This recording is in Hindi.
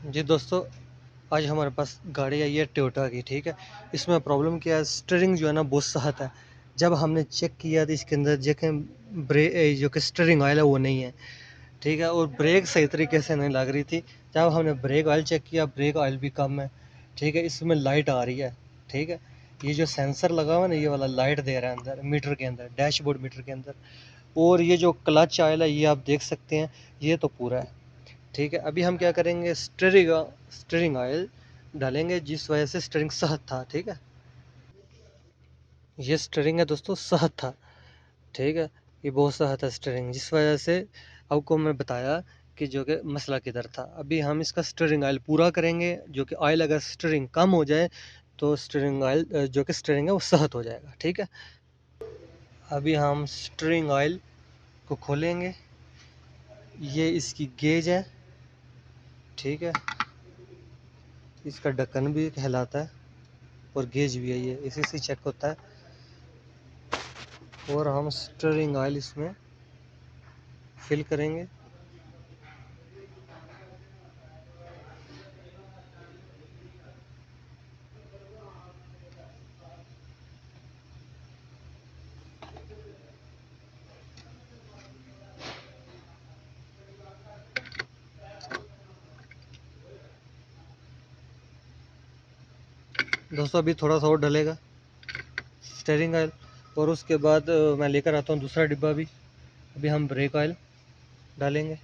जी दोस्तों, आज हमारे पास गाड़ी आई है टोयोटा की, ठीक है। इसमें प्रॉब्लम क्या है, स्टीयरिंग जो है ना बहुत सख्त है। जब हमने चेक किया तो इसके अंदर जो कि स्टीयरिंग ऑयल है वो नहीं है, ठीक है। और ब्रेक सही तरीके से नहीं लग रही थी। जब हमने ब्रेक ऑयल चेक किया, ब्रेक ऑयल भी कम है, ठीक है। इसमें लाइट आ रही है, ठीक है। ये जो सेंसर लगा हुआ है ना, ये वाला लाइट दे रहा है अंदर मीटर के अंदर, डैशबोर्ड मीटर के अंदर। और ये जो क्लच ऑयल है ये आप देख सकते हैं, ये तो पूरा है, ठीक है। अभी हम क्या करेंगे, स्टीयरिंग ऑयल डालेंगे, जिस वजह से स्टीयरिंग सहत था, ठीक है। ये स्टीयरिंग है दोस्तों, सहत था, ठीक है। ये बहुत सहत है स्टीयरिंग, जिस वजह से आपको मैं बताया कि जो कि मसला किधर था। अभी हम इसका स्टीयरिंग ऑयल पूरा करेंगे, जो कि ऑयल अगर स्टीयरिंग कम हो जाए तो स्टीयरिंग ऑयल जो कि स्टीयरिंग है वो सहत हो जाएगा, ठीक है। अभी हम स्टीयरिंग ऑयल को खोलेंगे। ये इसकी गेज है, ठीक है। इसका ढक्कन भी कहलाता है और गेज भी है, ये इसी से चेक होता है। और हम स्टीयरिंग ऑयल इसमें फिल करेंगे। दोस्तों अभी थोड़ा सा और डलेगा स्टीयरिंग ऑयल, और उसके बाद मैं लेकर आता हूँ दूसरा डिब्बा भी। अभी हम ब्रेक ऑयल डालेंगे।